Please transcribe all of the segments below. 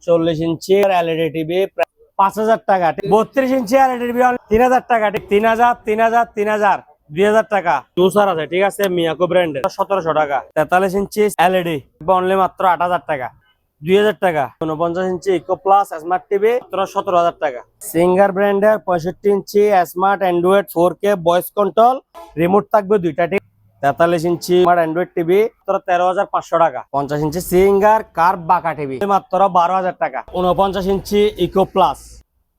40 inch LED TV 5,000 টাকা। 32 inch LED TV 3,000 টাকা। 3,000 3,000 3,000 2,000 টাকা। জুসার আছে, ঠিক আছে, মিয়াকো ব্র্যান্ডের 1,700 টাকা। 43 ইঞ্চি এলইডি অনলি মাত্র 8,000 টাকা। 2,000 টাকা। 49 inch Eco Plus smart TV 17,000 টাকা। সিঙ্গার ব্র্যান্ডের 65 inch smart Android 4K voice control, remote থাকবে দুইটা। 43 ইঞ্চি অ্যান্ড্রয়েড টিভি 13,500 টাকা। 50 ইঞ্চি সিঙ্গার কার বাঁকা টিভি মাত্র 12,000 টাকা। 49 ইঞ্চি ইকো প্লাস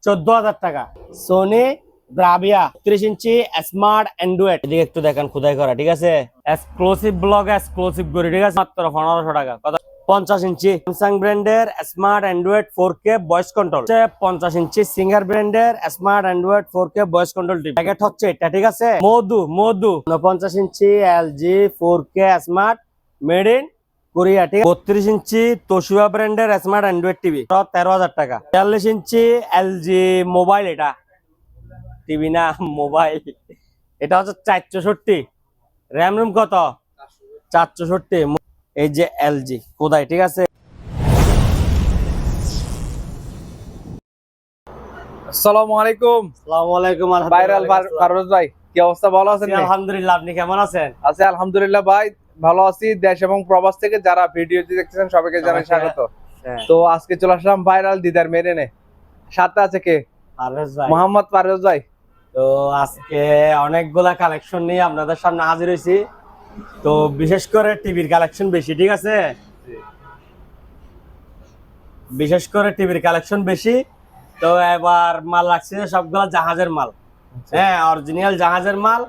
14,000 টাকা। সোনি ব্রাভিয়া 30 ইঞ্চি স্মার্ট অ্যান্ড্রয়েড, এদিকে একটু দেখেন খোদাই করা, ঠিক আছে, এক্সক্লুসিভ ব্লগ এক্সক্লুসিভ গড়ি, ঠিক আছে, মাত্র 1500 টাকা। 50 ইঞ্চি স্যামসাং ব্র্যান্ডের smart Android 4K voice control. 50 inch Singer ব্র্যান্ডের smart Android 4K voice control TV packet হচ্ছে এটা, ঠিক আছে। মধু 49 inch LG 4K smart made in Korea, ঠিক। 32 ইঞ্চি তোশিবা ব্র্যান্ডের স্মার্ট অ্যান্ড্রয়েড টিভি 13,000 টাকা। 43 ইঞ্চি এলজি মোবাইল, এটা টিভি না মোবাইল, এটা হচ্ছে 464, র্যাম রুম কত 464। এই যে এলজি কোদাই, ঠিক আছে। আসসালামু আলাইকুম। আসসালামু আলাইকুম। ভাইরাল ফাররোজ ভাই, কি অবস্থা? ভালো আছেন? আলহামদুলিল্লাহ, আপনি কেমন আছেন? আছি আলহামদুলিল্লাহ ভাই, ভালো আছি। দেশ এবং প্রবাস থেকে যারা ভিডিওটি দেখতেছেন সবাইকে জানাই স্বাগত। তো আজকে চলে আসলাম ভাইরাল দিদার মেরেনে, সাথে আছে কে? পারভেজ ভাই, মোহাম্মদ পারভেজ ভাই। তো আজকে অনেকগুলা কালেকশন নিয়ে আপনাদের সামনে হাজির হয়েছি। তো বিশেষ করে টিভির কালেকশন বেশি, ঠিক আছে, বিশেষ করে টিভির কালেকশন বেশি। তো এবার মাল রাখছি সবগুলা জাহাজের মাল, হ্যাঁ, অরিজিনাল জাহাজের মাল,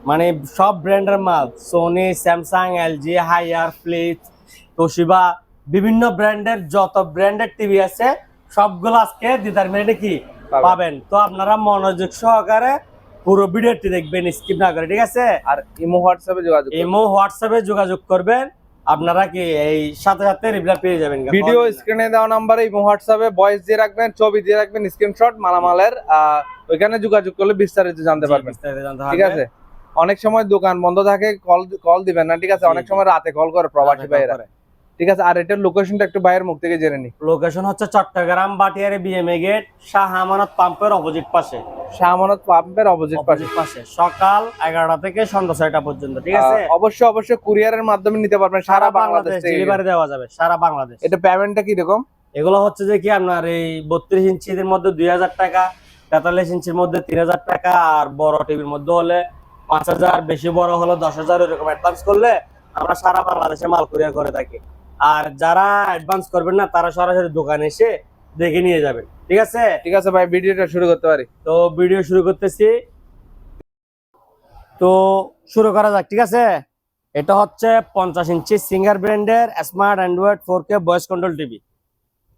মানে সব ব্র্যান্ডের মাল। Sony, Samsung, LG, Haier, Philips, Toshiba, বিভিন্ন ব্র্যান্ডের যত ব্র্যান্ডের টিভি আছে সবগুলো আজকে দিদার মেরেনে কি পাবেন। তো আপনারা মনোযোগ সহকারে পুরো ভিডিওটি দেখবেন, স্কিপ না করে, ঠিক আছে। আর ইমো হোয়াটসঅ্যাপে যোগাযোগ করবেন, আপনারা কি এই সাথে সাথে রিপ্লাই পেয়ে যাবেন। ভিডিও স্ক্রিনে দেওয়া নাম্বারে ইমো হোয়াটসঅ্যাপে ভয়েস দিয়ে রাখবেন, ছবি দিয়ে রাখবেন, স্ক্রিনশট মালামালের, ওইখানে যোগাযোগ করলে বিস্তারিত জানতে পারবেন, ঠিক আছে। অনেক সময় দোকান বন্ধ থাকে, কল দিবেন না, ঠিক আছে। অনেক সময় রাতে কল করে প্রবাসী ভাইরা, ঠিক আছে। আর এটার লোকেশনটা একটু ভাইয়ের মুখ থেকে জেনে নি। লোকেশন হচ্ছে চট্টগ্রাম বাটিয়ারে বিএমএ গেট, শাহ আমানত পাম্পের অপোজিট পাশে। শাহ আমানত পাম্পের অপোজিট পাশে। সকাল 11টা থেকে সন্ধ্যা 6টা পর্যন্ত, ঠিক আছে। অবশ্যই কুরিয়ারের মাধ্যমে নিতে পারবেন, সারা বাংলাদেশ ডেলিভারি দেওয়া যাবে, সারা বাংলাদেশ। এটা পেমেন্টটা কি রকম? এগুলো হচ্ছে যে কি আপনার এই 32 ইঞ্চির মধ্যে 2,000 টাকা, 43 ইঞ্চির মধ্যে 3,000 টাকা, আর বড় টিভির মধ্যে হলে 5,000, বেশি বড় হলে 10,000, এরকম অ্যাডভান্স করলে আমরা সারা বাংলাদেশে মাল কুরিয়ার করে থাকি। আর যারা অ্যাডভান্স করবেন না তারা সরাসরি দোকানে এসে দেখে নিয়ে যাবেন, ঠিক আছে। ঠিক আছে ভাই, ভিডিওটা শুরু করতে পারি? তো ভিডিও শুরু করতেছি, তো শুরু করা যাক, ঠিক আছে। এটা হচ্ছে 50 ইঞ্চি সিঙ্গার ব্র্যান্ডের smart Android 4K voice control TV.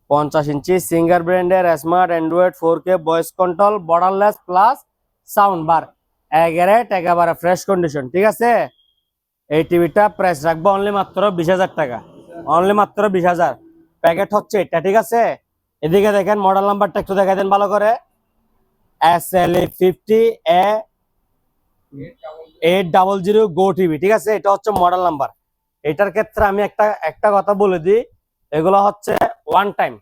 50 inch Singer ব্র্যান্ডের smart Android 4K voice control borderless plus sound বার, একেবারে ফ্রেশ কন্ডিশন, ঠিক আছে। এই টিভিটা প্রাইস রাখবো অনলি মাত্র 20,000 টাকা, অনলি মাত্র 20,000। প্যাকেট হচ্ছে এটা, ঠিক আছে। এদিকে দেখেন মডেল নাম্বারটা একটু দেখা দেন ভালো করে, SLE50A800 গো টিভি, ঠিক আছে। এটা হচ্ছে মডেল নাম্বার। এটার ক্ষেত্রে আমি একটা কথা বলে দিই, এগুলো হচ্ছে ওয়ান টাইম।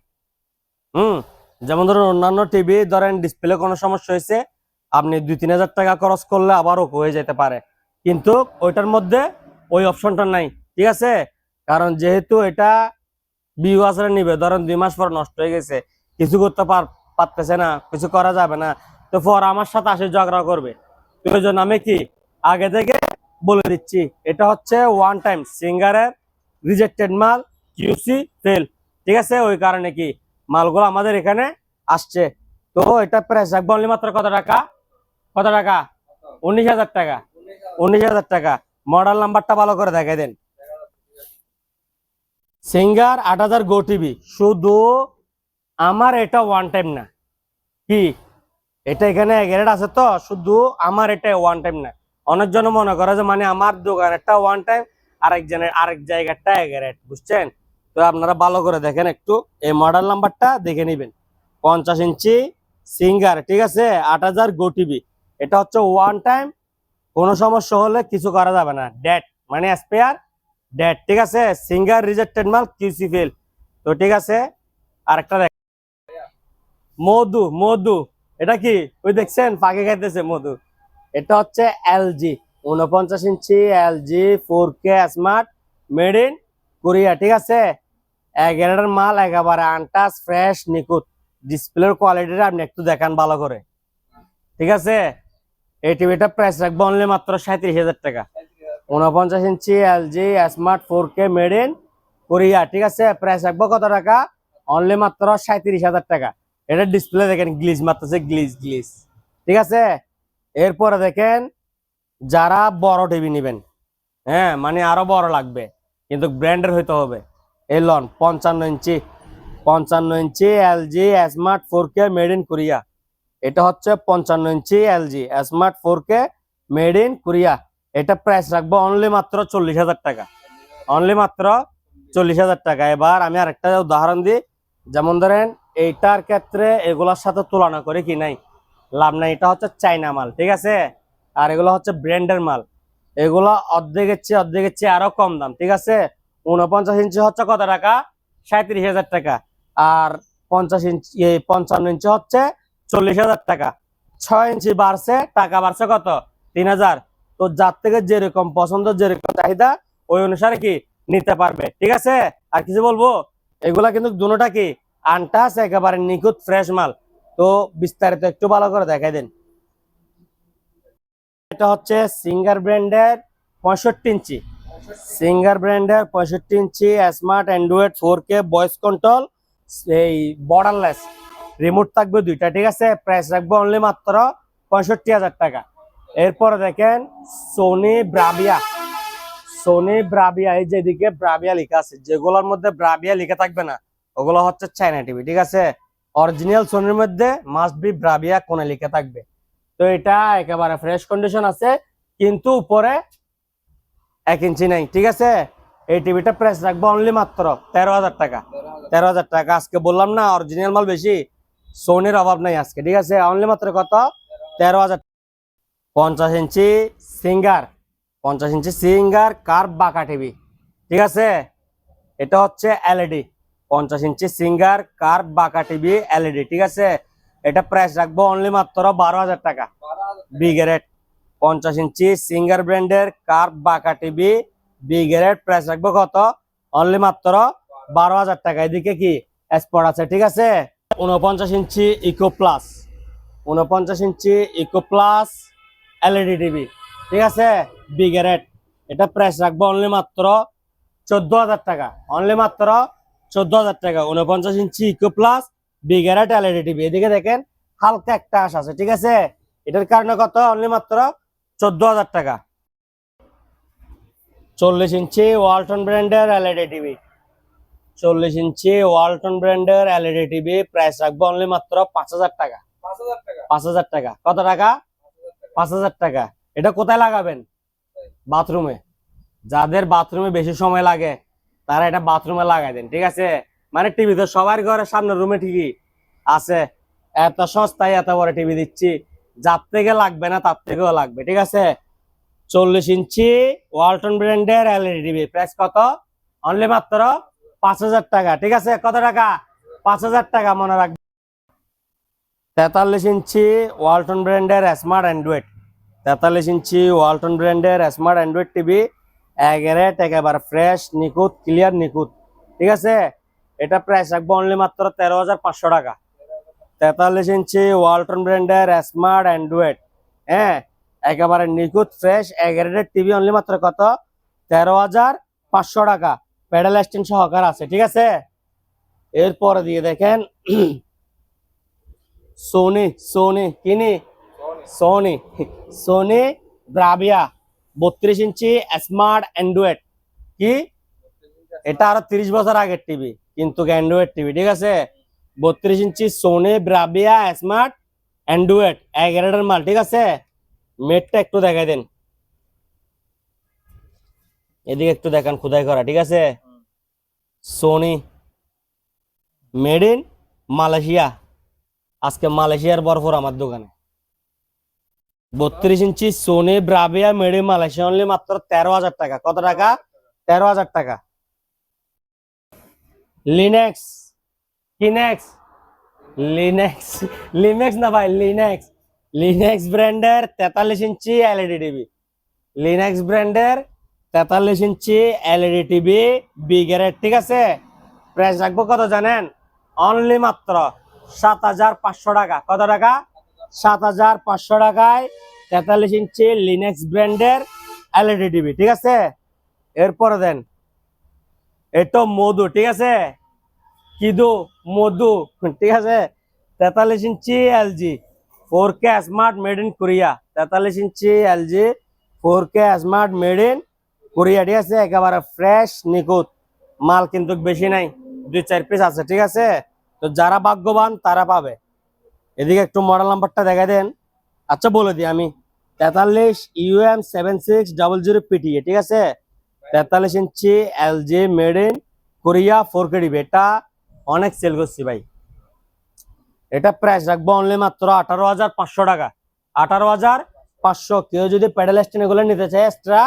যেমন ধরুন অন্যান্য টিভি ধরেন ডিসপ্লে কোনো সমস্যা হয়েছে, আপনি 2-3 হাজার টাকা খরচ করলে আবারও হয়ে যেতে পারে, কিন্তু ওইটার মধ্যে ওই অপশনটা নাই, ঠিক আছে। কারণ যেহেতু এটা বিওয়াসরা নিবে, ধরেন 2 মাস পর নষ্ট হয়ে গেছে, কিছু করতে পারতেছে না, কিছু করা যাবে না, তো পর আমার সাথে আসে ঝগড়া করবে। প্রয়োজন আমি কি আগে থেকে বলে দিচ্ছি, এটা হচ্ছে ওয়ান টাইম সিঙ্গারের রিজেক্টেড মাল, কিউসি ফেল, ঠিক আছে। ওই কারণে কি মালগুলো আমাদের এখানে আসছে। তো এটা প্রাইস রাখবো অনলি মাত্র কত টাকা 19,000 টাকা। 19,000 টাকা। মডেল নাম্বারটা ভালো করে দেখাই দেন। সিঙ্গার 8,000 গো টিভি। শুধু আমার এটা ওয়ান টাইম না, কি এটা এখানে গ্যারেট আছে, তো শুধু আমার এটা ওয়ান টাইম না। অনেকজন মনে করে যে মানে আমার দোকানেরটা ওয়ান টাইম, আরেক জায়গাটা গ্যারেট, বুঝছেন। তো আপনারা ভালো করে দেখেন একটু, এই মডেল নাম্বারটা দেখে নিবেন। 50 ইঞ্চি সিঙ্গার, ঠিক আছে, 8,000 গো টিভি। এটা হচ্ছে ওয়ান টাইম, কোনো সমস্যা হলে কিছু করা যাবে না, ডেট মানে স্পেয়ার ডেট, ঠিক আছে। সিঙ্গার রিজেক্টেড মাল, কিউসি ফেল। তো ঠিক আছে, আরেকটা দেখ, মধু মধু, এটা কি ওই দেখছেন পাখি খাইতেছে মধু। এটা হচ্ছে LG 49 inch LG 4K smart, made in Korea, ঠিক আছে। 11 মাল, একেবারে আনটাচ ফ্রেশ নিখুঁত। ডিসপ্লের কোয়ালিটিটা আপনি একটু দেখান ভালো করে, ঠিক আছে। এই টিভিটা প্রাইস রাখবো অনলি মাত্র 37,000 টাকা। 49 inch LG smart 4K made in Korea, ঠিক আছে। প্রাইস রাখবো কত টাকা? অনলি মাত্র 37,000 টাকা। এটা ডিসপ্লে দেখেন গ্লিজ মারতেছে, গ্লিজ গ্লিজ, ঠিক আছে। এরপরে দেখেন, যারা বড় টিভি নেবেন, হ্যাঁ মানে আরো বড় লাগবে কিন্তু ব্র্যান্ডের হইতে হবে, এই লন 55 inch LG smart 4K made in Korea. এটা হচ্ছে 55 inch LG smart 4K made in Korea. এটা প্রাইস রাখবো অনলি মাত্র 40,000 টাকা, অনলি মাত্র 40,000 টাকা। এবার আমি আরেকটা উদাহরণ দিই, যেমন ধরেন এইটার ক্ষেত্রে এগুলোর সাথে তুলনা করে কি নাই, লাভ নাই। এটা হচ্ছে চাইনা মাল, ঠিক আছে, আর এগুলো হচ্ছে ব্র্যান্ডের মাল। এগুলো অর্ধেকের চেয়ে আরো কম দাম, ঠিক আছে। 49 ইঞ্চি হচ্ছে কত টাকা? 37,000 টাকা। আর 50 ইঞ্চি 55 ইঞ্চি হচ্ছে 40,000 টাকা। 6 ইঞ্চি বাড়ছে, টাকা বাড়ছে কত? 3,000। তো যার থেকে যেরকম পছন্দ, যেরকম চাহিদা, ওই অনুসারে কি নিতে পারবে, ঠিক আছে। আর কিছু বলবো, এগুলা কিন্তু দুটোটা কি আনটাচ, একেবারে নিখুঁত ফ্রেশ মাল। তো বিস্তারিত একটু ভালো করে দেখাই দেন। এটা হচ্ছে সিঙ্গার ব্র্যান্ডের 65 ইঞ্চি, সিঙ্গার ব্র্যান্ডের 65 inch smart Android 4K voice control, এই বর্ডারলেস, রিমোট থাকবে দুইটা, ঠিক আছে। প্রাইস রাখবো অনলি মাত্র 65,000 টাকা। এরপরে দেখেন সোনি ব্রাভিয়া, সোনি ব্রাভিয়া, এই যেদিকে ব্রাভিয়া লেখা আছে, যেগুলোর মধ্যে ব্রাভিয়া লেখা থাকবে না ওগুলো হচ্ছে চাইনা টিভি, ঠিক আছে। অরিজিনাল সোনির মধ্যে মাস্ট বি ব্রাভিয়া কোনে লেখা থাকবে। তো এটা একেবারে ফ্রেশ কন্ডিশন আছে, কিন্তু উপরে 1 ইঞ্চি নাই, ঠিক আছে। এই টিভিটা প্রাইস রাখবো অনলি মাত্র 13,000 টাকা, 13,000 টাকা। আজকে বললাম না অরিজিনাল মাল বেশি, সোনির অভাব নাই আজকে, ঠিক আছে। অনলি মাত্র কত? 13,000। 50 inch singer, 50 inch singer curve বাঁকা টিভি, ঠিক আছে। এটা হচ্ছে এলইডি 50 ইঞ্চি সিঙ্গার কার্ভ বাঁকা টিভি এলইডি, ঠিক আছে। এটা প্রাইস রাখবো অনলি মাত্র 12,000 টাকা। বি গ্রেড 50 ইঞ্চি সিঙ্গার ব্র্যান্ডের কার্ভ বাঁকা টিভি বি গ্রেড, প্রাইস রাখবো কত? অনলি মাত্র 12,000 টাকা। এদিকে কি স্পট আছে, ঠিক আছে। 49 inch Eco Plus, 49 inch Eco Plus LED TV, ঠিক আছে, বি গ্রেড। এটা প্রাইস রাখবো অনলি মাত্র 14,000 টাকা, অনলি মাত্র 14,000 টাকা। 49 inch Eco Plus B grade LED TV. এদিকে দেখেন হালকা একটা আশ আছে, ঠিক আছে। এটার কারণে কত? অনলি মাত্র 14,000 টাকা। 40 ইঞ্চি ওয়ালটন ব্র্যান্ডের এলইডি টিভি, 40 ইঞ্চি ওয়ালটন ব্র্যান্ডের এলইডি টিভি, প্রাইস রাখবো অনলি মাত্র 5,000 টাকা, 5,000 টাকা। কত টাকা? 5,000 টাকা। এটা কোথায় লাগাবেন? বাথরুমে। যাদের বাথরুমে বেশি সময় লাগে তারা এটা বাথরুমে লাগাই দেন, ঠিক আছে। মানে টিভি তো সবার ঘরের সামনে রুমে ঠিকই আছে, এত সস্তায় এত বড় টিভি দিচ্ছি, যার থেকে লাগবে না তার থেকেও লাগবে, ঠিক আছে। 40 ইঞ্চি ওয়ালটন ব্র্যান্ডের এলইডি টিভি, প্রাইস কত? অনলি মাত্র 5,000 টাকা, ঠিক আছে। কত টাকা? 5,000 টাকা, মনে রাখবেন। 43 ইঞ্চি ওয়ালটন ব্র্যান্ডের স্মার্ট অ্যান্ড্রয়েড, 43 ইঞ্চি ওয়ালটন ব্র্যান্ডের স্মার্ট অ্যান্ড্রয়েড টিভি, একেবারে ফ্রেশ নিখুঁত ক্লিয়ার নিখুঁত, ঠিক আছে। এটা প্রাইস রাখবো অনলি মাত্র 13,500 টাকা। 43 ইঞ্চি ওয়ালটন ব্র্যান্ডের স্মার্ট অ্যান্ড্রয়েড, হ্যাঁ, একেবারে নিখুঁত ফ্রেশ এগ্রেডেড টিভি, অনলি মাত্র কত? 13,500 টাকা। প্যাডেল স্ট্যান্ড সহকার আছে, ঠিক আছে। এরপরে দিয়ে দেখেন সোনি, সোনি কিনি, Sony, Sony Bravia 32 inch smart Android, কি এটা আরো 30 বছর আগের টিভি কিন্তু অ্যান্ড্রয়েড টিভি, ঠিক আছে। 32 inch Sony Bravia smart Android এগারের মাল, ঠিক আছে। মেটটা একটু দেখাই দেন, এদিকে একটু দেখান, খোদাই করা, ঠিক আছে। সোনি মেড ইন মালয়েশিয়া, আজকে মালয়েশিয়ার বরফর আমার দোকানে। 32 inch Sony Bravia made in Malaysia, only মাত্র 13,000 টাকা। কত টাকা? 13,000 টাকা। লিনেক্স কিনেক্স, লিনেক্স, লিনেক্স না ভাই, লিনেক্স, লিনেক্স ব্র্যান্ডের 43 ইঞ্চি এলইডি টিভি, লিনেক্স ব্র্যান্ডের 43 inch LED TV B grade, ঠিক আছে। প্রাইস রাখবো কত জানেন? অনলি মাত্র 7,500 টাকা। কত টাকা? 7,500 টাকায় 43 ইঞ্চি লিনেক্স ব্র্যান্ডের এলইডি টিভি, ঠিক আছে। এরপরে দেন এটা মধু, ঠিক আছে, কিদু মধু, ঠিক আছে। 43 inch LG 4K smart made in Korea, 43 inch LG 4K smart made in Korea, ঠিক আছে। একেবারে ফ্রেশ নিখুঁত মাল, কিন্তু বেশি নাই, 2-4 পিস আছে, ঠিক আছে। তো যারা ভাগ্যবান তারা পাবে। এদিকে একটু মডেল নাম্বারটা দেখা দেন। আচ্ছা বলে দিই আমি, 43 UM7600 PTA, ঠিক আছে। 43 inch LG made in Korea 4K TV, এটা অনেক সেল করছি ভাই। এটা প্রাইস রাখবো অনলি মাত্র 18,500 টাকা। 18,500। কেউ যদি প্যাডেল স্ট্যান্ড এগুলো নিতে চায় এক্সট্রা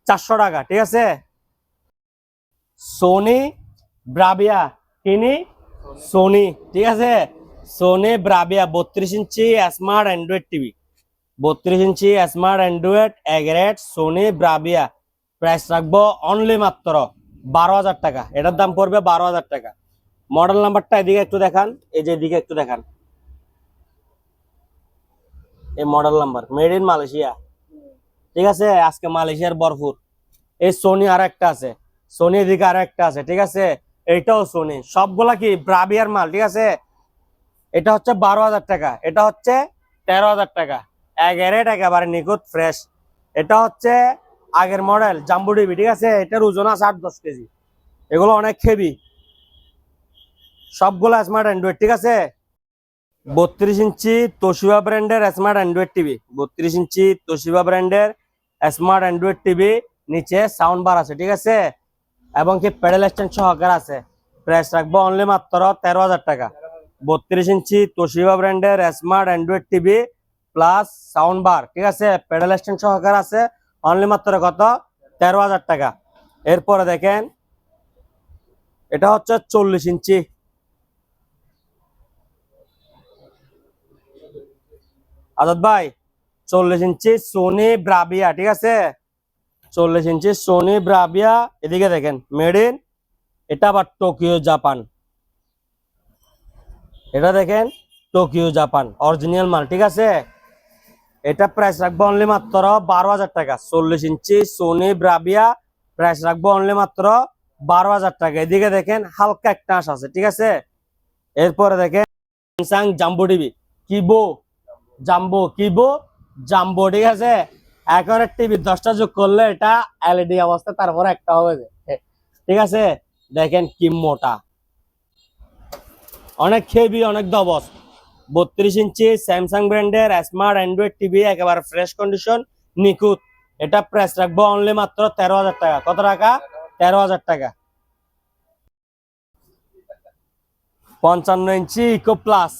400 টাকা, ঠিক আছে। সোনি ব্রাভিয়া, কিনি সোনি, ঠিক আছে। Sony Bravia 32 inch smart Android TV, 32 inch smart Android A grade Sony Bravia. Price রাখবো অনলি মাত্র 12,000 টাকা। এটার দাম পড়বে 12,000 টাকা। মডেল নাম্বারটা এদিকে একটু দেখান, এই যে এদিকে একটু দেখান, এই model number, made in Malaysia, ঠিক আছে। আজকে মালয়েশিয়ার ভরপুর। এই সোনি আর একটা আছে, সোনি এদিকে আর একটা আছে, ঠিক আছে। এইটাও সোনি, সবগুলা কি ব্রাভিয়ার মাল, ঠিক আছে। এটা হচ্ছে 12,000 টাকা, এটা হচ্ছে 13,000 টাকা। একেবারে একেবারে নিখুঁত ফ্রেশ। এটা হচ্ছে আগের মডেল জাম্বো টিভি, ঠিক আছে। এটার ওজন আছে 8-10 কেজি। এগুলো অনেক হেভি, সবগুলো স্মার্ট অ্যান্ড্রয়েড, ঠিক আছে। 32 ইঞ্চি তোশিবা ব্র্যান্ডের smart Android TV, 32 inch Toshiba ব্র্যান্ডের স্মার্ট অ্যান্ড্রয়েড টিভি, নিচে সাউন্ড বার আছে, ঠিক আছে, এবং কি প্যাডেল স্ট্যান্ড সহকারে আছে। প্রাইস রাখবো অনলি মাত্র 13,000 টাকা। 32 ইঞ্চি তোশিবা ব্র্যান্ডের smart Android TV plus sound bar, ঠিক আছে, প্যাডেল স্ট্যান্ড সহকারে আছে। অনলি মাত্র কত? 13,000 টাকা। এরপরে দেখেন এটা হচ্ছে 40 ইঞ্চি, আজাদ ভাই, 40 ইঞ্চি সোনি ব্রাভিয়া, ঠিক আছে। 40 ইঞ্চি সোনি ব্রাভিয়া, এদিকে দেখেন মেড ইন, এটা আবার টোকিও জাপান, এটা দেখেন টোকিও জাপান অরিজিনাল মাল, ঠিক আছে। এটা প্রাইস রাখবো অনলি মাত্র 12,000 টাকা। 40 ইঞ্চি সোনি ব্রাভিয়া, প্রাইস রাখবো অনলি মাত্র 12,000 টাকা। এদিকে দেখেন হালকা একটা আঁশ আছে, ঠিক আছে। এরপরে দেখেন Samsung jumbo TV, কিবো jumbo, কিবো jumbo, ঠিক আছে। এখন টিভি 10টা যোগ করলে এটা এলইডি অবস্থা, তারপরে একটা হবে যে, ঠিক আছে। দেখেন কি মোটা, অনেক হেভি, অনেক দবস। 32 ইঞ্চি স্যামসাং ব্র্যান্ডের স্মার্ট অ্যান্ড্রয়েড টিভি, একেবারে ফ্রেশ কন্ডিশন, নিখুঁত। এটা প্রাইস রাখবো অনলি মাত্র 13,000 টাকা। কত টাকা? 13,000 টাকা। 55 inch Eco Plus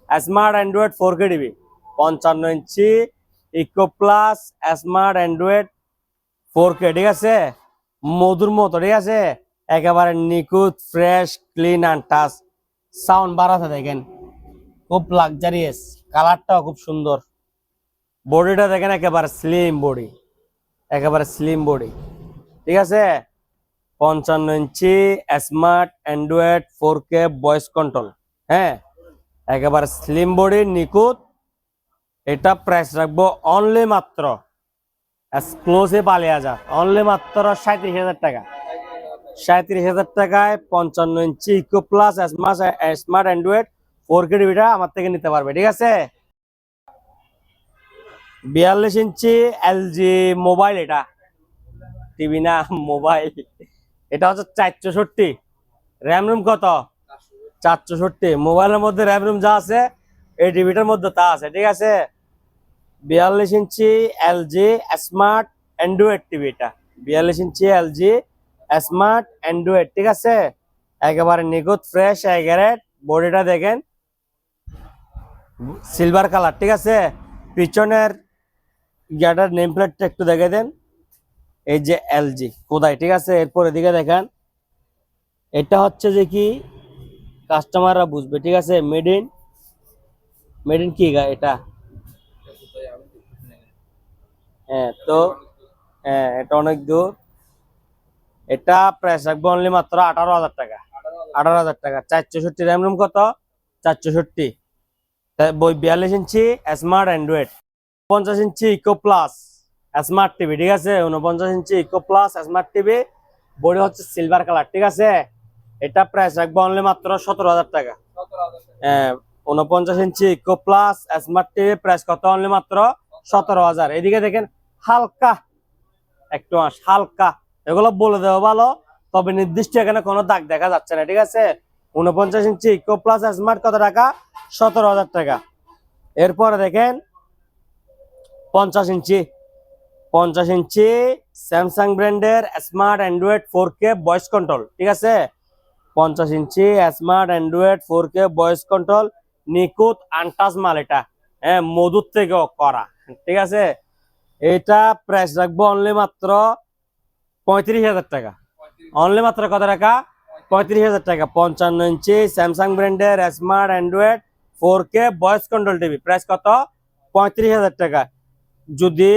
smart Android 4K TV, 55 inch Eco Plus smart Android 4K, ঠিক আছে। মধুর মতো, ঠিক আছে, একেবারে নিখুঁত fresh clean and touch. Sound বাড়াতে দেখেন, খুব লাক্সারিয়াস, কালারটাও খুব সুন্দর। বডিটা দেখেন একেবারে স্লিম বডি, একেবারে স্লিম বডি, ঠিক আছে। 55 inch smart Android 4K voice control, হ্যাঁ, একেবারে স্লিম বডি, নিখুঁত। এটা প্রাইস রাখবো অনলি মাত্র এক্সক্লুসিভ আলিয়াজা, অনলি মাত্র 37,000 টাকা। 37,000 টাকায় 55 inch Eco Plus smart Android 4K টিভিটা আমার থেকে নিতে পারবে, ঠিক আছে। 42 ইঞ্চি এলজি মোবাইল, এটা টিভি না মোবাইল। এটা হচ্ছে 464, র্যাম রুম কত? 464। মোবাইলের মধ্যে র্যাম রুম যা আছে এই টিভিটার মধ্যে তা আছে, ঠিক আছে। 42 inch LG smart Android TV, এটা 42 ইঞ্চি এলজি স্মার্ট অ্যান্ড্রয়েড, ঠিক আছে। একেবারে নিখুঁত ফ্রেশ এগ্রেড। বডিটা দেখেন সিলভার কালার, ঠিক আছে। পিছনের গ্যাটার নেম প্লেটটা একটু দেখে দেন, এই যে এলজি কোদাই, ঠিক আছে। এরপর এদিকে দেখেন এটা হচ্ছে যে কি কাস্টমাররা বুঝবে, ঠিক আছে। মেড ইন কি এটা? হ্যাঁ তো হ্যাঁ, এটা অনেক দূর। এটা প্রাইস রাখবো অনলি মাত্র 18,000 টাকা। 18,000 টাকা। 464 র্যাম রুম কত? 464। 42 inch smart Android, 50 inch Eco Plus smart TV, ঠিক আছে। 49 inch Eco Plus smart TV, body হচ্ছে সিলভার কালার, ঠিক আছে। এটা প্রাইস রাখবো অনলি মাত্র 17,000 টাকা। 49 inch Eco Plus smart TV price কত? অনলি মাত্র 17,000। এদিকে দেখেন হালকা একটু হালকা, এগুলো বলে দেওয়া ভালো, তবে নির্দিষ্ট এখানে কোনো দাগ দেখা যাচ্ছে না, ঠিক আছে। 49 ইঞ্চি ইকো প্লাস স্মার্ট কত টাকা? 17,000 টাকা। এরপরে দেখেন 50 ইঞ্চি, 50 ইঞ্চি স্যামসাং ব্র্যান্ডের smart Android 4K voice control, ঠিক আছে। 50 inch smart Android 4K voice control, নিখুঁত আনটাচ মাল এটা, হ্যাঁ, মধুর থেকেও করা, ঠিক আছে। এটা প্রাইস রাখবো অনলি মাত্র 35,000 টাকা। অনলি মাত্র কত টাকা? 35,000 টাকা। 55 ইঞ্চি স্যামসাং ব্র্যান্ডের smart Android 4K voice control TV price কত? 35,000 টাকা। যদি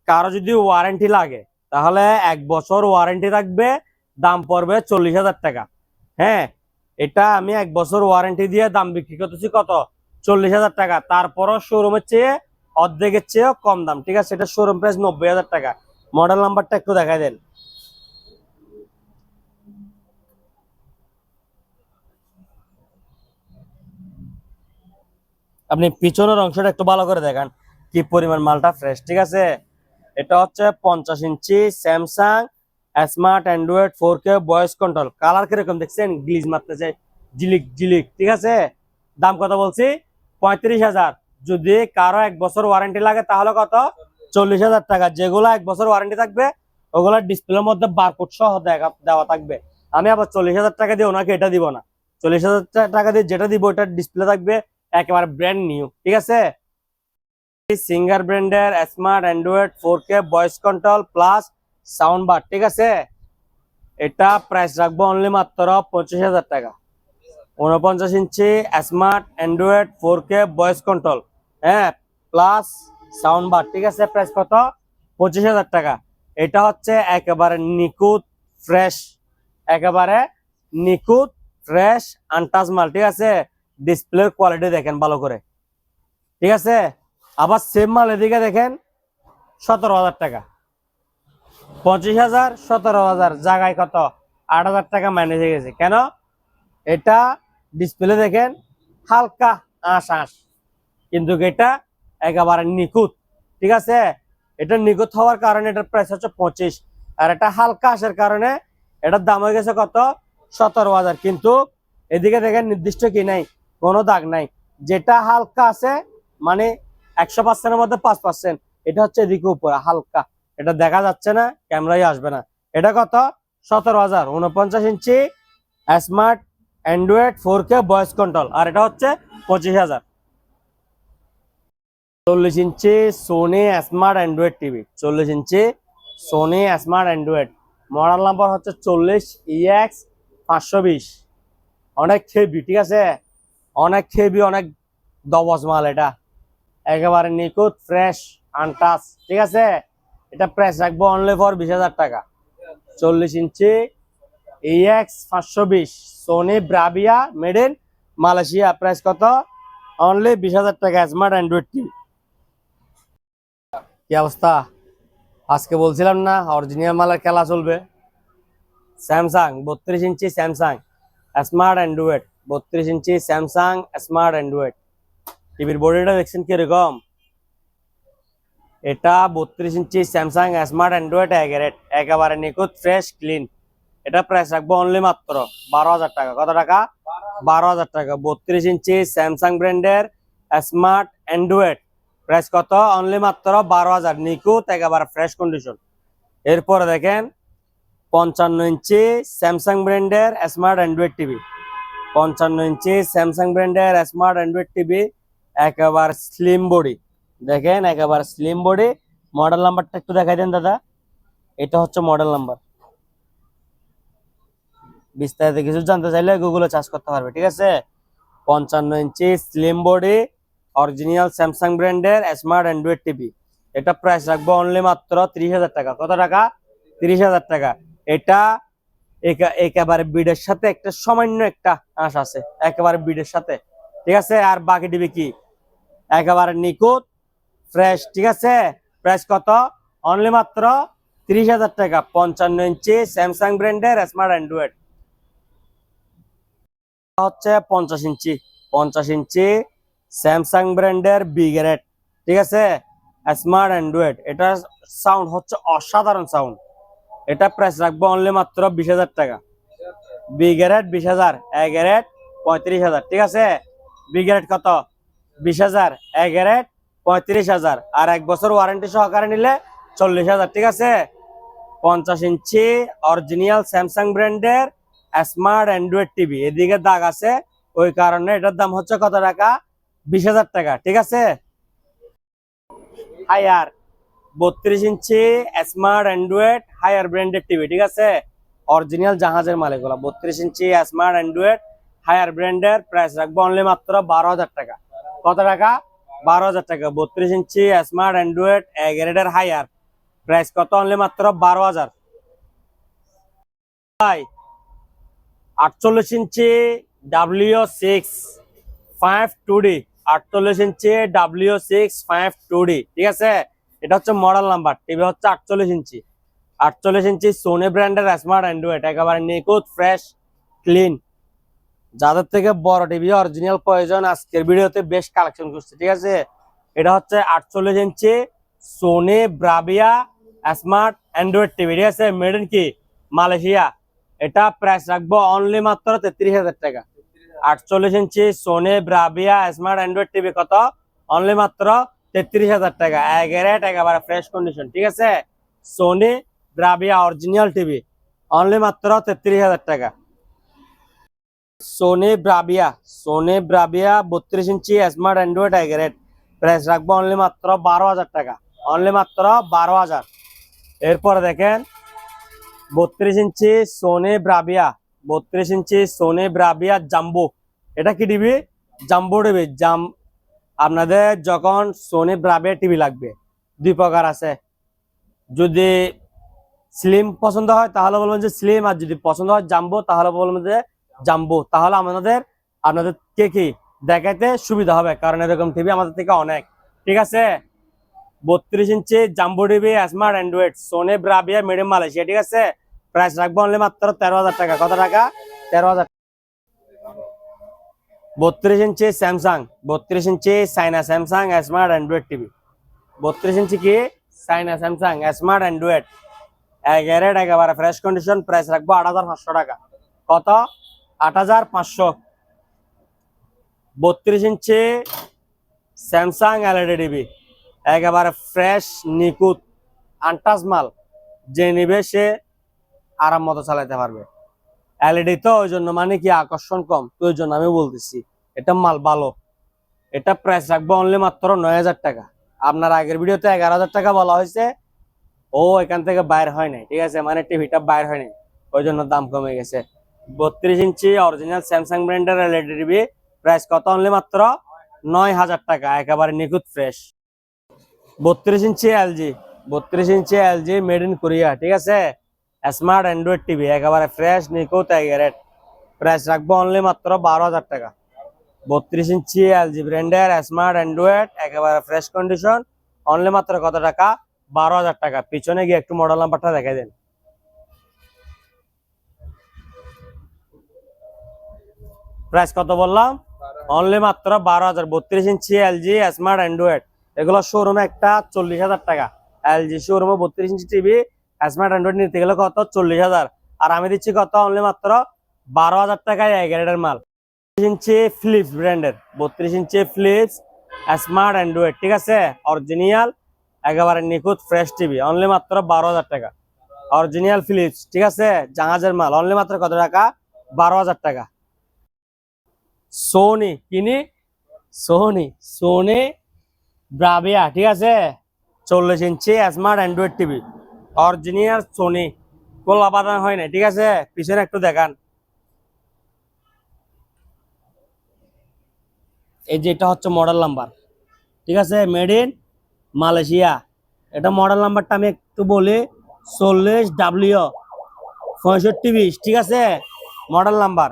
কারো যদি ওয়ারেন্টি লাগে তাহলে 1 বছর ওয়ারেন্টি থাকবে, দাম পড়বে 40,000 টাকা। হ্যাঁ, এটা আমি 1 বছর ওয়ারেন্টি দিয়ে দাম বিক্রি করতেছি কত? 40,000 টাকা। তারপরও শোরুমের চেয়ে অর্ধেকের চেয়েও কম দাম, ঠিক আছে। এটা শোরুম প্রাইস 90,000 টাকা। মডেল নাম্বারটা একটু দেখাই দেন। আপনি পিছনের অংশটা একটু ভালো করে দেখান কি পরিমাণ মালটা ফ্রেশ, ঠিক আছে। এটা হচ্ছে 50 inch Samsung smart Android 4K voice control. Colour কিরকম দেখছেন? গ্লিজ মারতেছে, জিলিক জিলিক, ঠিক আছে। দাম কত বলছি? 35,000। যদি কারো 1 বছর ওয়ারেন্টি লাগে তাহলে কত? 40,000 টাকা। যেগুলো 1 বছর ওয়ারেন্টি থাকবে ওগুলো ডিসপ্লের মধ্যে বারকোড সহ দেওয়া থাকবে। আমি আবার 40,000 টাকা দিয়ে ওনাকে এটা দিব না। 40,000 টাকা দিয়ে যেটা দিব ওটার ডিসপ্লে থাকবে একেবারে ব্র্যান্ড নিউ, ঠিক আছে। সিঙ্গার ব্র্যান্ডের smart Android 4K voice control plus sound bar, ঠিক আছে। এটা প্রাইস রাখবো অনলি মাত্র 25,000 টাকা। 49 inch smart Android 4K voice control, হ্যাঁ, প্লাস সাউন্ড বার, ঠিক আছে। প্রাইস কত? 25,000 টাকা। এটা হচ্ছে একেবারে নিখুঁত ফ্রেশ, একেবারে নিখুঁত ফ্রেশ আনটাচ মাল, ঠিক আছে। ডিসপ্লের কোয়ালিটি দেখেন ভালো করে, ঠিক আছে। আবার সেম মাল এদিকে দেখেন 17,000 টাকা। 25,000, 17,000, জায়গায় কত? 8,000 টাকা মাইনাস হয়ে গেছে। কেন? এটা ডিসপ্লে দেখেন হালকা আঁশ, কিন্তু এটা একেবারে নিখুঁত, ঠিক আছে। এটা নিখুঁত হওয়ার কারণে এটার প্রাইস হচ্ছে 25, আর এটা হালকা আঁশের কারণে এটার দাম হয়ে গেছে কত? 17,000। কিন্তু এদিকে দেখেন নির্দিষ্ট কি নাই, কোনো দাগ নাই। যেটা হালকা আছে মানে 100%-এর মধ্যে 5%, এটা হচ্ছে এদিকে উপরে হালকা, এটা দেখা যাচ্ছে না, ক্যামেরায় আসবে না। এটা কত? 17,000। 49 inch smart Android 4K voice control, আর এটা হচ্ছে 25,000। 40 inch Sony smart Android TV, 40 inch Sony smart Android, model number হচ্ছে 40EX520। অনেক হেভি, ঠিক আছে, অনেক হেভি, অনেক দবজ মাল। এটা একেবারে নিখুঁত ফ্রেশ আনটাচ, ঠিক আছে। এটা প্রাইস রাখবো অনলি ফর 20,000 টাকা। 40 inch EX520 Sony Bravia made in Malaysia, price কত? অনলি 20,000 টাকা। Smart Android TV. কি অবস্থা? আজকে বলছিলাম না অরিজিনাল মালের খেলা চলবে। Samsung 32 inch Samsung smart Android, 32 inch Samsung smart Android টিভির বডিটা দেখছেন কিরকম? এটা 32 ইঞ্চি স্যামসাং স্মার্ট অ্যান্ড্রয়েড একেবারে নিখুঁত ফ্রেশ ক্লিন। এটা প্রাইস রাখবো অনলি মাত্র 12,000 টাকা। কত টাকা? 12,000 টাকা। 32 ইঞ্চি স্যামসাং ব্র্যান্ডের স্মার্ট অ্যান্ড্রয়েড প্রাইস কত? অনলি মাত্র 12,000, নিখুঁত একেবারে ফ্রেশ কন্ডিশন। এরপরে দেখেন 55 ইঞ্চি স্যামসাং ব্র্যান্ডের স্মার্ট অ্যান্ড্রয়েড টিভি, 55 ইঞ্চি স্যামসাং ব্র্যান্ডের স্মার্ট অ্যান্ড্রয়েড টিভি, একেবারে স্লিম বডি, দেখেন একেবারে স্লিম বডি। মডেল নাম্বারটা একটু দেখাই দেন দাদা। এটা হচ্ছে মডেল নাম্বার, বিস্তারিত কিছু জানতে চাইলে গুগলে সার্চ করতে পারবে, ঠিক আছে। 55 ইঞ্চি স্লিম বডি অরিজিনাল স্যামসাং ব্র্যান্ডের স্মার্ট অ্যান্ড্রয়েড টিভি। এটা প্রাইস রাখবো অনলি মাত্র 30,000 টাকা। কত টাকা? 30,000 টাকা। এটা একেবারে বিডের সাথে একটা সামান্য একটা আঁশ আছে, একেবারে বিডের সাথে, ঠিক আছে। আর বাকি টিভি কি একেবারে নিখুঁত ফ্রেশ, ঠিক আছে। প্রাইস কত? অনলি মাত্র 30,000 টাকা। 55 ইঞ্চি স্যামসাং ব্র্যান্ডের স্মার্ট অ্যান্ড্রয়েড হচ্ছে 50 ইঞ্চি স্যামসাং ব্র্যান্ডের বি গ্রেড, ঠিক আছে, স্মার্ট অ্যান্ড্রয়েড। এটার সাউন্ড হচ্ছে অসাধারণ সাউন্ড। এটা প্রাইস রাখবো অনলি মাত্র 20,000 টাকা। বি গ্রেড 20,000, এ গ্রেড 35,000, ঠিক আছে। বি গ্রেড কত? 20,000, এ গ্রেড 35,000, আর 1 বছর ওয়ারেন্টি সহকারে নিলে 40,000, ঠিক আছে। 50 ইঞ্চি অরিজিনাল স্যামসাং ব্র্যান্ডের স্মার্ট অ্যান্ড্রয়েড টিভি। এদিকে দাগ আছে, ওই কারণে এটার দাম হচ্ছে কত টাকা? 20,000 টাকা, ঠিক আছে। Higher 32 inch smart Android higher ব্র্যান্ডের টিভি, ঠিক আছে। অরিজিনাল জাহাজের মাল এগুলো। 32 ইঞ্চি স্মার্ট অ্যান্ড্রয়েড হায়ার ব্র্যান্ডের প্রাইস রাখবো অনলি মাত্র 12,000 টাকা। কত টাকা? 12,000 টাকা। 32 ইঞ্চি স্মার্ট অ্যান্ড্রয়েড এ গ্রেডের হায়ার প্রাইস কত? অনলি মাত্র 12,000। 48 ইঞ্চি W6 5 2D, 48 ইঞ্চি W6 5 2D, ঠিক আছে। এটা হচ্ছে মডেল নাম্বার। টিভি হচ্ছে 48 ইঞ্চি। 48 ইঞ্চি সোনি ব্র্যান্ডের স্মার্ট অ্যান্ড্রয়েড, একেবারে নিখুঁত ফ্রেশ ক্লিন। যাদের থেকে বড় টিভি অরিজিনাল প্রয়োজন আজকের ভিডিওতে বেশ কালেকশন করছে, ঠিক আছে। এটা হচ্ছে 48 inch Sony Bravia smart Android TV, ঠিক আছে। মেড ইন কি মালয়েশিয়া। এটা প্রাইস রাখবো অনলি মাত্র 33,000 টাকা। 48 inch Sony Bravia smart Android TV কত? অনলি মাত্র 33,000 টাকা। একেবারে ফ্রেশ কন্ডিশন, ঠিক আছে। Sony Bravia original TV only মাত্র 33,000 টাকা। Sony Bravia 32 inch smart Android A grade price রাখবো অনলি মাত্র 12,000 টাকা। অনলি মাত্র 12,000। এরপরে দেখেন 32 inch Sony Bravia 32 inch Sony Bravia jumbo. এটা কি টিভি? Jumbo TV. আপনাদের যখন সোনি ব্রাভিয়া টিভি লাগবে, দুই প্রকার আছে। যদি স্লিম পছন্দ হয় তাহলে বলবেন যে স্লিম, আর যদি পছন্দ হয় জাম্বো তাহলে বলবেন যে জাম্বো। তাহলে আপনাদেরকে কি দেখাইতে সুবিধা হবে, কারণ এরকম টিভি আমাদের থেকে অনেক, ঠিক আছে। 32 inch jumbo TV smart Android Sony Bravia made in Malaysia, ঠিক আছে। প্রাইস রাখবো অনলি মাত্র 13,000 টাকা। কত টাকা? 13,000। 32 ইঞ্চি স্যামসাং 32 ইঞ্চি চাইনা স্যামসাং স্মার্ট অ্যান্ড্রয়েড টিভি। 32 ইঞ্চি কি চাইনা স্যামসাং স্মার্ট অ্যান্ড্রয়েড গ্যারেট, একেবারে ফ্রেশ কন্ডিশন। প্রাইস রাখবো 8,500 টাকা। কত? 8,500। 32 ইঞ্চি স্যামসাং এলইডি টিভি, একেবারে ফ্রেশ নিখুঁত আনটাচ মাল। যে নিবে সে আরাম মতো চালাতে পারবে। এলইডি তো ওই জন্য মানে কি আকর্ষণ কম, তো ওই জন্য আমি বলতেছি এটা মাল ভালো। এটা প্রাইস রাখবো অনলি মাত্র 9,000 টাকা। আপনার আগের ভিডিওতে 11,000 টাকা বলা হয়েছে, ও এখান থেকে বাইর হয় নাই, ঠিক আছে, মানে টিভিটা বাইর হয় নাই, ওই জন্য দাম কমে গেছে। 32 ইঞ্চি অরিজিনাল স্যামসাং ব্র্যান্ডের এলইডি টিভি প্রাইস কত? অনলি মাত্র 9,000 টাকা, একেবারে নিখুঁত fresh. 32 inch LG 32 inch LG made in Korea, ঠিক আছে, স্মার্ট অ্যান্ড্রয়েড টিভি, একেবারে ফ্রেশ নিখুঁত এগ্রেড। প্রাইস রাখবো অনলি মাত্র 12,000 টাকা। 32 ইঞ্চি এলজি ব্র্যান্ডের স্মার্ট অ্যান্ড্রয়েড, একেবারে ফ্রেশ কন্ডিশন, অনলি মাত্র কত টাকা? 12,000 টাকা। পিছনে গিয়ে একটু মডেল নাম্বারটা দেখাই দেন। প্রাইস কত বললাম? অনলি মাত্র 12,000। 32 ইঞ্চি এলজি স্মার্ট অ্যান্ড্রয়েড, এগুলো শোরুমে একটা 40,000 টাকা। এলজি শোরুমে 32 ইঞ্চি টিভি স্মার্ট অ্যান্ড্রয়েড নিতে গেলে কত? 40,000। আর আমি দিচ্ছি কত? অনলি মাত্র 12,000 টাকায় এই গ্রেডের মাল। 32 ইঞ্চি ফিলিপস ব্র্যান্ডের 32 ইঞ্চি ফিলিপস স্মার্ট অ্যান্ড্রয়েড, ঠিক আছে, অরিজিনাল একেবারে নিখুঁত ফ্রেশ টিভি, অনলি মাত্র 12,000 টাকা। অরিজিনাল ফিলিপস, ঠিক আছে, জাহাজের মাল, অনলি মাত্র কত টাকা? 12,000 টাকা। সোনি কিনি সোনি ব্রাভিয়া, ঠিক আছে, 40 inch smart Android TV original Sony, কোলা বাঁধানো হয় না, ঠিক আছে। পিছনে একটু দেখান, এই যে এটা হচ্ছে মডেল নাম্বার, ঠিক আছে, মেড ইন মালয়েশিয়া। এটা মডেল নাম্বারটা আমি একটু বলি, 40W6520, ঠিক আছে, মডেল নাম্বার।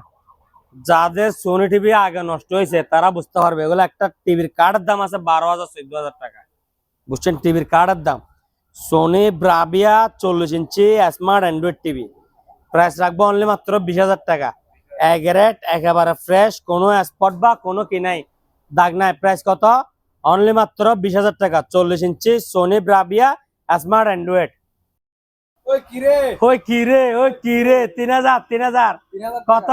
যাদের সোনি টিভি আগে নষ্ট হয়েছে তারা বুঝতে পারবে, এগুলো একটা টিভির কার্ডের দাম আছে 12,000 14,000 টাকা, বুঝছেন, টিভির কার্ডের দাম। Sony Bravia 40 inch smart Android TV, price রাখবো অনলি মাত্র 20,000 টাকা। এগ্রেট, একেবারে ফ্রেশ, কোনো স্পট বা কোনো কি নাই, দাগ নাই। প্রাইস কত? অনলি মাত্র 20,000 টাকা, 40 inch Sony Bravia smart Android. ওই কিরে ওই কিরে, ওই কিরে, 3,000 3,000 কত?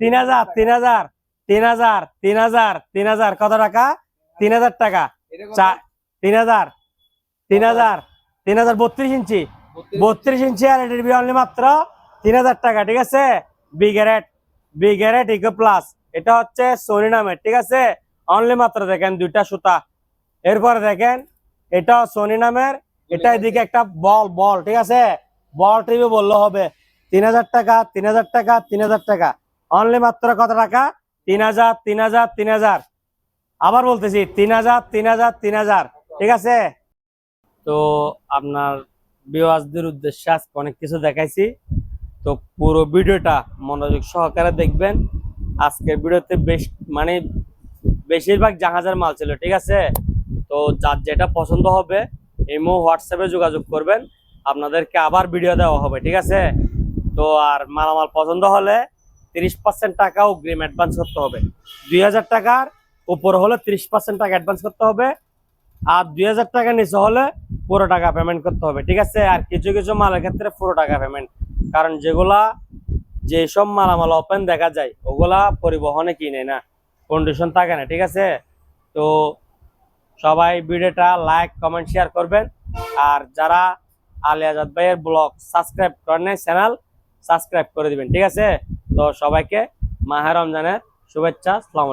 3,000 3,000 3,000 3,000 3,000 কত টাকা? 3,000 টাকা। 3,000 3,000 3,000 32 ইঞ্চি, 32 ইঞ্চি আর টিভি অনলি মাত্র 3,000 টাকা, ঠিক আছে। বিগ্যারেট ইকো প্লাস, এটা হচ্ছে সোনি নামের, ঠিক আছে। অনলি মাত্র দেখেন দুইটা সুতা। এরপরে দেখেন এটা সোনি নামের, এটা এদিকে একটা বল, ঠিক আছে, বল টিভি বললে হবে। 3,000 টাকা 3,000 টাকা 3,000 টাকা, অনলি মাত্র কত টাকা? 3,000 3,000 3,000। আবার বলতেছি 3,000 3,000 3,000, ঠিক আছে। তো আপনার ভিউয়ার্সদের উদ্দেশ্যে আজকে অনেক কিছু দেখাইছি, তো পুরো ভিডিওটা মনোযোগ সহকারে দেখবেন। আজকের ভিডিওতে মানে বেশিরভাগ জাহাজের মাল ছিল, ঠিক আছে। তো যার যেটা পছন্দ হবে ইমো হোয়াটসঅ্যাপে যোগাযোগ করবেন, আপনাদেরকে আবার ভিডিও দেওয়া হবে, ঠিক আছে। তো আর মালামাল পছন্দ হলে 30% টাকা অগ্রিম অ্যাডভান্স করতে হবে, 2,000 টাকার উপর হলে 30% টাকা অ্যাডভান্স করতে হবে, আর 2,000 টাকা নিচে হলে পুরো টাকা পেমেন্ট করতে হবে, ঠিক আছে। আর কিছু কিছু মালের ক্ষেত্রে পুরো টাকা পেমেন্ট, কারণ যেসব মালামাল ওপেন দেখা যায় ওগুলা পরিবহনে কিনে না, কন্ডিশন থাকে না, ঠিক আছে। তো সবাই ভিডিওটা লাইক কমেন্ট শেয়ার করবেন, আর যারা আলী আজাদ ভাইয়ের ব্লগ সাবস্ক্রাইব করেন চ্যানেল সাবস্ক্রাইব করে দিবেন, ঠিক আছে। তো সবাইকে মাহে রমজানের শুভেচ্ছা, আসসালামু আলাইকুম।